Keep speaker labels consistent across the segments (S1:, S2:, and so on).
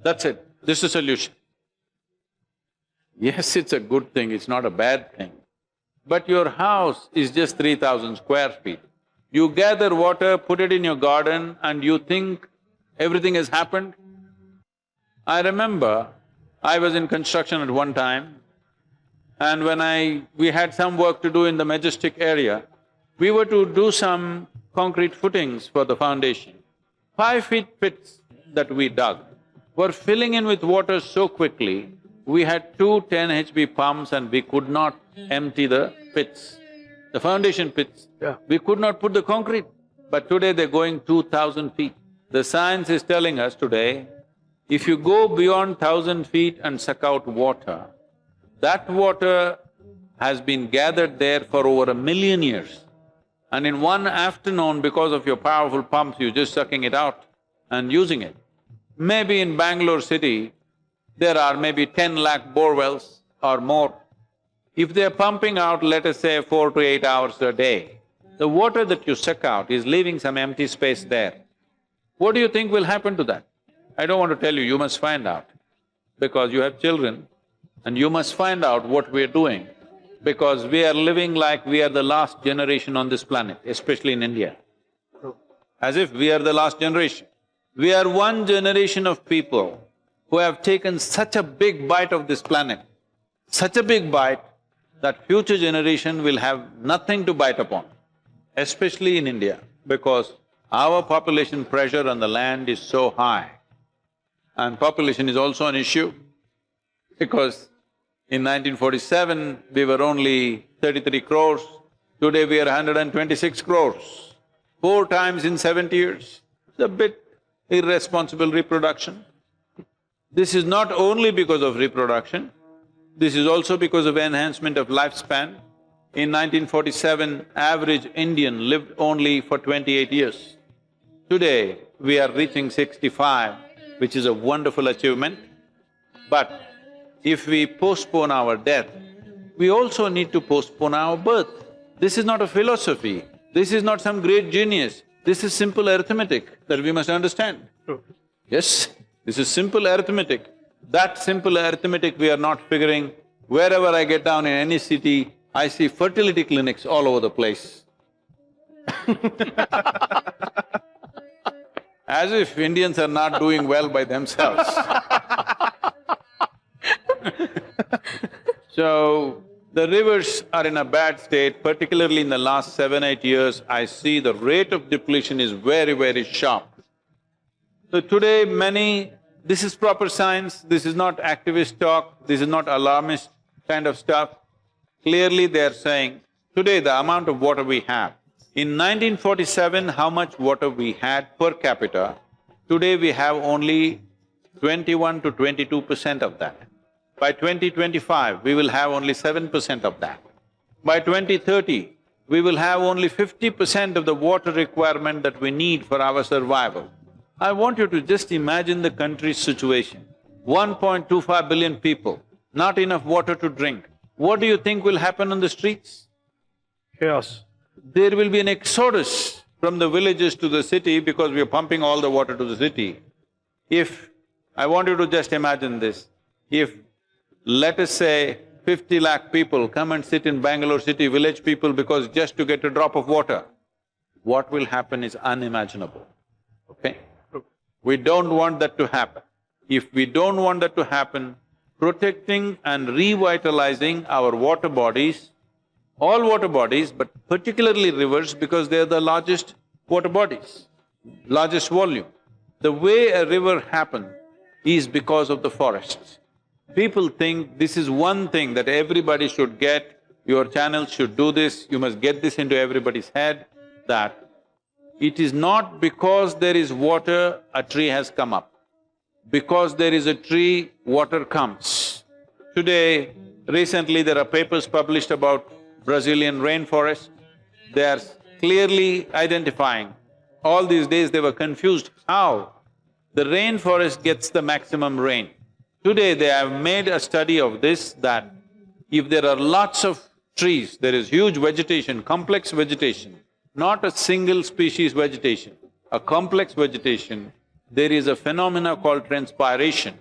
S1: That's it. This is the solution. Yes, it's a good thing, it's not a bad thing. But your house is just 3,000 square feet. You gather water, put it in your garden and you think everything has happened? I remember I was in construction at one time and when we had some work to do in the Majestic area, we were to do some concrete footings for the foundation. 5 feet pits that we dug were filling in with water so quickly, we had two 10 HP pumps and we could not empty the pits, the foundation pits.
S2: Yeah.
S1: We could not put the concrete, but today they're going 2,000 feet. The science is telling us today, if you go beyond 1,000 feet and suck out water, that water has been gathered there for over 1,000,000 years. And in one afternoon, because of your powerful pumps, you're just sucking it out and using it. Maybe in Bangalore city, there are maybe 10 lakh bore wells or more. If they're pumping out, let us say 4 to 8 hours a day, the water that you suck out is leaving some empty space there. What do you think will happen to that? I don't want to tell you, you must find out, because you have children and you must find out what we're doing, because we are living like we are the last generation on this planet, especially in India. As if we are the last generation. We are one generation of people who have taken such a big bite of this planet, such a big bite that future generation will have nothing to bite upon, especially in India, because our population pressure on the land is so high. And population is also an issue, because in 1947, we were only 33 crores, today we are 126 crores, 4 times in 70 years. It's a bit irresponsible reproduction. This is not only because of reproduction, this is also because of enhancement of lifespan. In 1947, average Indian lived only for 28 years. Today, we are reaching 65, which is a wonderful achievement. But if we postpone our death, we also need to postpone our birth. This is not a philosophy, this is not some great genius, this is simple arithmetic that we must understand. Yes, this is simple arithmetic. That simple arithmetic we are not figuring. Wherever I get down in any city, I see fertility clinics all over the place. As if Indians are not doing well by themselves. So, the rivers are in a bad state, particularly in the last 7-8 years, I see the rate of depletion is very, very sharp. So today this is proper science, this is not activist talk, this is not alarmist kind of stuff. Clearly they are saying, today the amount of water we have, in 1947 how much water we had per capita, today we have only 21 to 22% of that. By 2025, we will have only 7% of that. By 2030, we will have only 50% of the water requirement that we need for our survival. I want you to just imagine the country's situation. 1.25 billion people, not enough water to drink. What do you think will happen on the streets?
S2: Chaos.
S1: There will be an exodus from the villages to the city because we are pumping all the water to the city. I want you to just imagine this, if let us say 50 lakh people come and sit in Bangalore city, village people, because just to get a drop of water, what will happen is unimaginable, okay? We don't want that to happen. If we don't want that to happen, protecting and revitalizing our water bodies, all water bodies, but particularly rivers because they are the largest water bodies, largest volume. The way a river happens is because of the forests. People think this is one thing that everybody should get, your channel should do this, you must get this into everybody's head, that it is not because there is water, a tree has come up. Because there is a tree, water comes. Today, recently there are papers published about Brazilian rainforest. They are clearly identifying. All these days they were confused how the rainforest gets the maximum rain. Today they have made a study of this, that if there are lots of trees, there is huge vegetation, complex vegetation, not a single species vegetation, a complex vegetation, there is a phenomena called transpiration,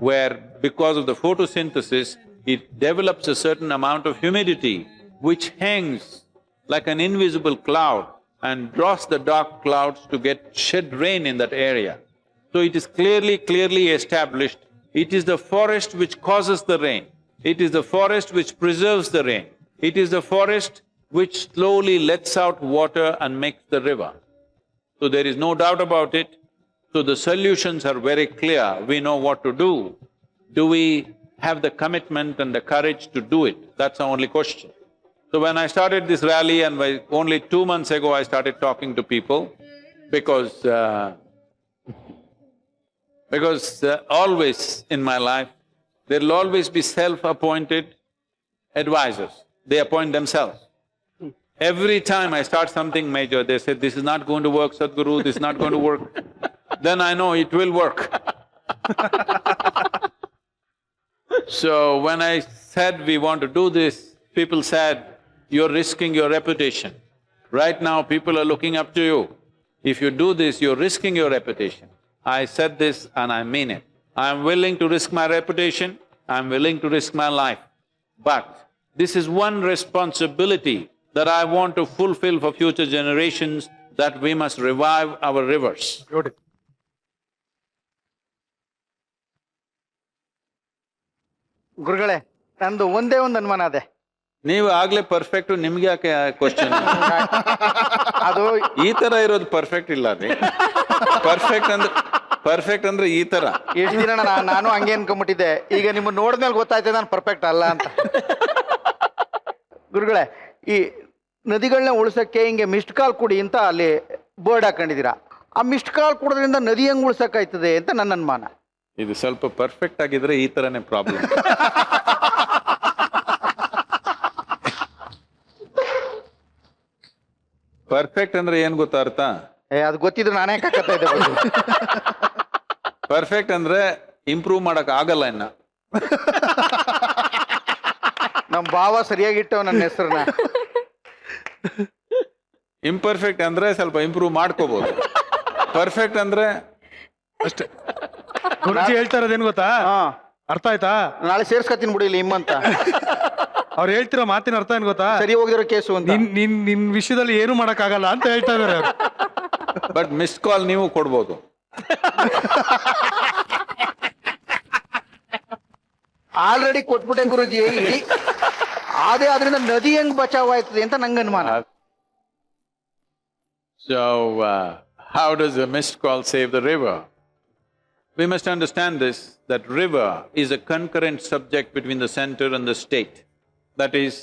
S1: where because of the photosynthesis, it develops a certain amount of humidity which hangs like an invisible cloud and draws the dark clouds to shed rain in that area. So it is clearly established, it is the forest which causes the rain, it is the forest which preserves the rain, it is the forest which slowly lets out water and makes the river. So there is no doubt about it. So the solutions are very clear, we know what to do. Do we have the commitment and the courage to do it? That's the only question. So when I started this rally and only 2 months ago I started talking to people because always in my life, there'll always be self-appointed advisors, they appoint themselves. Every time I start something major, they say, this is not going to work, Sadhguru, this is not going to work. Then I know it will work. So when I said we want to do this, people said, you're risking your reputation. Right now people are looking up to you. If you do this, you're risking your reputation. I said this and I mean it. I'm willing to risk my reputation, I'm willing to risk my life. But this is one responsibility that I want to fulfill for future generations, that we must revive our rivers.
S2: Good. ಗುರುಗಳೇ, ನಂದು ಒಂದೇ ಒಂದು ಅನುಮಾನ ಅದೇ.
S1: ನೀವು ಆಗ್ಲೇ perfect, ನಿಮ್ಗೆ ಯಾಕೆ ಕ್ವಶನ್?
S2: ಅದು
S1: ಈ ತರ ಇರೋದು ಪರ್ಫೆಕ್ಟ್ ಇಲ್ಲ ರೀ. ಪರ್ಫೆಕ್ಟ್ ಅಂದ್ರೆ ಈ ತರ.
S2: ಎಷ್ಟು ದಿನ ನಾನು ಹಂಗೆ ಅನ್ಕೊಂಡ್ಬಿಟ್ಟಿದ್ದೆ, ಈಗ ನಿಮ್ಮನ್ನ ನೋಡಿದ್ಮೇಲೆ ಗೊತ್ತಾಯ್ತದೆ ನಾನು ಪರ್ಫೆಕ್ಟ್ ಅಲ್ಲ ಅಂತ. ಗುರುಗಳೇ, ಈ ನದಿಗಳನ್ನ ಉಳಿಸಕ್ಕೆ ಹಿಂಗೆ ಮಿಸ್ಡ್ ಕಾಲ್ ಕುಡಿ ಅಂತ ಅಲ್ಲಿ ಬೋರ್ಡ್ ಹಾಕೊಂಡಿದ್ದೀರಾ. ಆ ಮಿಸ್ಡ್ ಕಾಲ್ ಕುಡೋದ್ರಿಂದ ನದಿ ಹೆಂಗ್ ಉಳಿಸಕ್ಕಾಯ್ತದೆ ಅಂತ ನನ್ನ ಅನುಮಾನ.
S1: ಇದು ಸ್ವಲ್ಪ ಪರ್ಫೆಕ್ಟ್ ಆಗಿದ್ರೆ ಈ ತರನೇ ಪ್ರಾಬ್ಲಮ್. ಪರ್ಫೆಕ್ಟ್ ಅಂದ್ರೆ ಏನ್ ಗೊತ್ತಾ ಅರ್ಥ?
S2: ಅದು ಗೊತ್ತಿದ್ರು ನಾನೇ ಕಕ್ಕತ್ತಾ ಇದ್ದೆ.
S1: ಪರ್ಫೆಕ್ಟ್ ಅಂದ್ರೆ ಇಂಪ್ರೂವ್ ಮಾಡಕ್ ಆಗಲ್ಲ ಇನ್ನ.
S2: ನಮ್ ಭಾವ ಸರಿಯಾಗಿಟ್ಟವ್ ನನ್ನ ಹೆಸರನ್ನ.
S1: ಇಂಪರ್ಫೆಕ್ಟ್ ಅಂದ್ರೆ ಸ್ವಲ್ಪ ಇಂಪ್ರೂವ್ ಮಾಡ್ಕೋಬಹುದು. ಪರ್ಫೆಕ್ಟ್ ಅಂದ್ರೆ
S3: ಅಷ್ಟೇ. ಗುರುಜಿ ಹೇಳ್ತಾ ಇರೋದೇನು ಗೊತ್ತಾ? ಅರ್ಥ ಆಯ್ತಾ?
S2: ನಾಳೆ ಸೇರ್ಸ್ಕತೀನಿ ಬಿಡಿ ಇಲ್ಲಿ ಅಂತ.
S3: ಅವ್ರು ಹೇಳ್ತಿರೋ ಮಾತಿನ ಅರ್ಥ ಏನ್ ಗೊತ್ತಾ?
S2: ಸರಿ ಹೋಗಿರೋ ಕೇಸು ಅಂತ.
S3: ನಿನ್ ವಿಷಯದಲ್ಲಿ ಏನು ಮಾಡಕ್ ಆಗಲ್ಲ ಅಂತ ಹೇಳ್ತಾ ಇದಾರೆ ಅವ್ರು.
S1: ಬಟ್ ಮಿಸ್ಡ್ ಕಾಲ್ ನೀವು ಕೊಡ್ಬೋದು.
S2: ಆಲ್ರೆಡಿ ಕೊಟ್ಬಿಟ್ಟೆ ಗುರುಜಿ. ಅದೇ ಅದರಿಂದ ನದಿ ಹೆಂಗ್ ಬಚಾವ್ ಆಯ್ತದೆ ಅಂತ ನಂಗೆ ಅನುಮಾನ.
S1: So, how does a missed call save the river? We must understand this, that river is a concurrent subject between the center and the state. That is,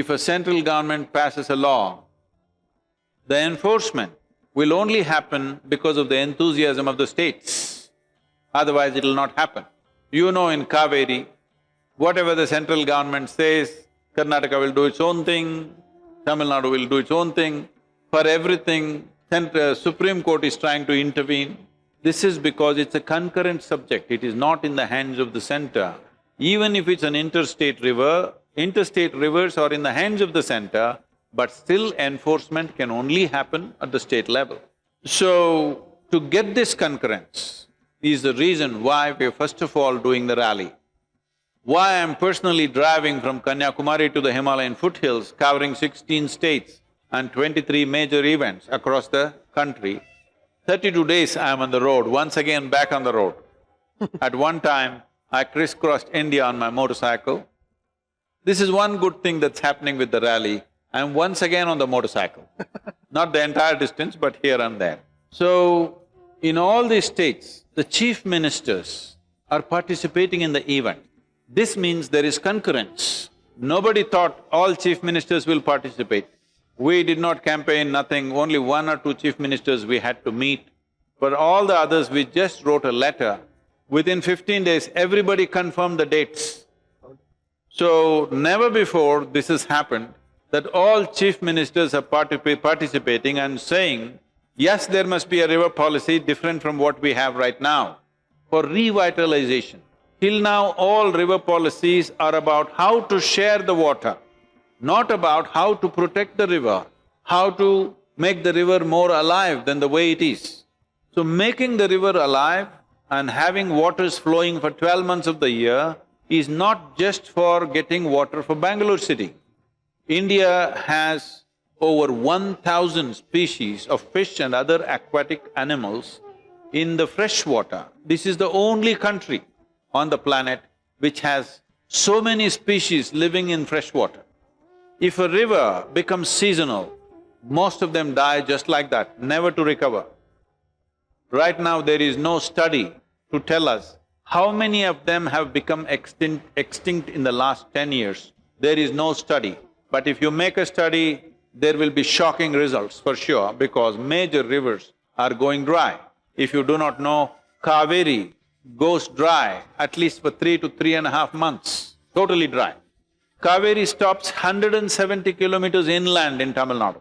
S1: if a central government passes a law, the enforcement will only happen because of the enthusiasm of the states. Otherwise, it will not happen. You know, in Kaveri, whatever the central government says, Karnataka will do its own thing, Tamil Nadu will do its own thing. For everything, Supreme Court is trying to intervene. This is because it's a concurrent subject, it is not in the hands of the center. Even if it's an interstate river, interstate rivers are in the hands of the center, but still enforcement can only happen at the state level. So, to get this concurrence is the reason why we're first of all doing the rally. Why I'm personally driving from Kanyakumari to the Himalayan foothills, covering 16 states and 23 major events across the country. 32 days I am on the road, once again back on the road. At one time, I crisscrossed India on my motorcycle. This is one good thing that's happening with the rally. I am once again on the motorcycle. Not the entire distance, but here and there. So, in all these states, the chief ministers are participating in the event. This means there is concurrence. Nobody thought all chief ministers will participate. We did not campaign, nothing, only 1 or 2 chief ministers we had to meet. For all the others, we just wrote a letter. Within 15 days, everybody confirmed the dates. So, never before this has happened, that all chief ministers are participating and saying, yes, there must be a river policy different from what we have right now, for revitalization. Till now, all river policies are about how to share the water, not about how to protect the river, how to make the river more alive than the way it is. So making the river alive and having waters flowing for 12 months of the year is not just for getting water for Bangalore city. India has over 1,000 species of fish and other aquatic animals in the fresh water. This is the only country on the planet which has so many species living in fresh water. If a river becomes seasonal, most of them die just like that, never to recover. Right now there is no study to tell us how many of them have become extinct in the last 10 years. There is no study. But if you make a study, there will be shocking results for sure, because major rivers are going dry. If you do not know, Kaveri goes dry at least for 3 to 3.5 months, totally dry. Kaveri stops 170 kilometers inland in Tamil Nadu.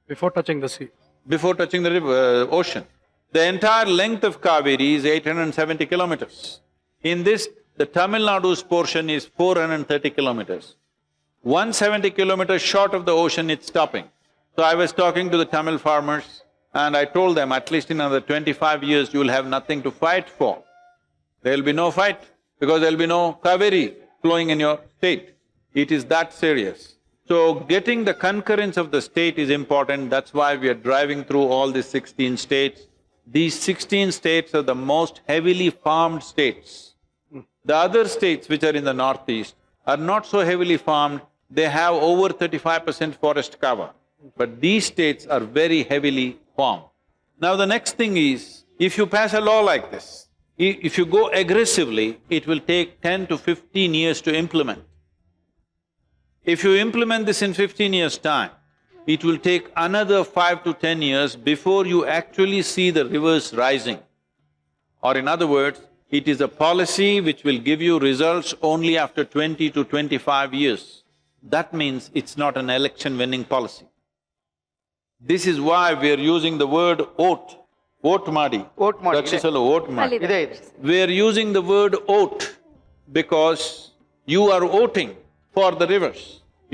S3: Before touching the sea.
S1: Before touching the river, ocean. The entire length of Kaveri is 870 kilometers. In this, the Tamil Nadu's portion is 430 kilometers. 170 kilometers short of the ocean, it's stopping. So I was talking to the Tamil farmers and I told them, at least in another 25 years, you will have nothing to fight for. There will be no fight because there will be no Kaveri flowing in your state. It is that serious. So getting the concurrence of the state is important, that's why we are driving through all these 16 states. These 16 states are the most heavily farmed states. The other states which are in the northeast are not so heavily farmed, they have over 35% forest cover. But these states are very heavily farmed. Now the next thing is, if you pass a law like this, if you go aggressively, it will take 10 to 15 years to implement. If you implement this in 15 years' time, it will take another 5 to 10 years before you actually see the rivers rising. Or in other words, it is a policy which will give you results only after 20 to 25 years. That means it's not an election-winning policy. This is why we are using the word vote, vote ಮಾಡಿ.
S2: Vote ಮಾಡಿ,
S1: ರಕ್ಷಿಸಲು vote ಮಾಡಿ.
S2: ಇದೆ ಇದೆ.
S1: We are using the word vote because you are voting for the rivers.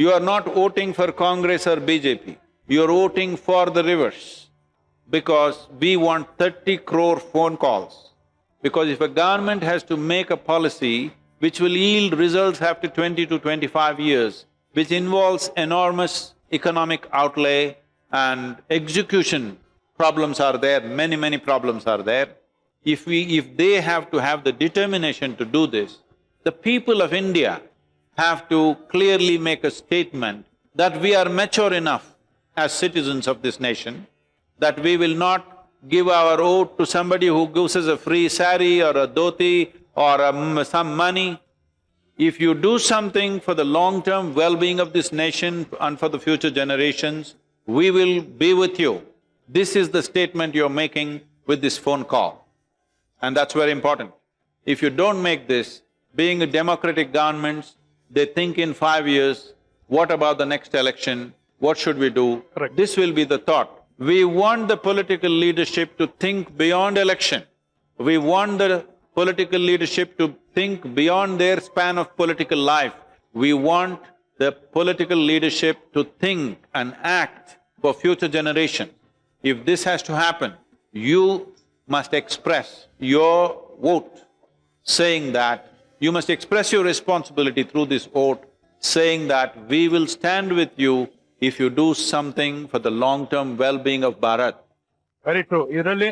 S1: You are not voting for Congress or BJP. You are voting for the rivers because we want 30 crore phone calls. Because if a government has to make a policy which will yield results after 20 to 25 years, which involves enormous economic outlay and execution problems are there, many problems are there. If they have to have the determination to do this, the people of India have to clearly make a statement that we are mature enough as citizens of this nation, that we will not give our vote to somebody who gives us a free sari or a dhoti or some money. If you do something for the long-term well-being of this nation and for the future generations, we will be with you. This is the statement you're making with this phone call. And that's very important. If you don't make this, being a democratic governments, they think in 5 years, what about the next election, what should we do?
S3: Correct.
S1: This will be the thought. We want the political leadership to think beyond election. We want the political leadership to think beyond their span of political life. We want the political leadership to think and act for future generation. If this has to happen, you must express your vote, saying that you must express your responsibility through this vote, saying that we will stand with you if you do something for the long-term well-being of Bharat.
S3: Very true. ಇದರಲ್ಲಿ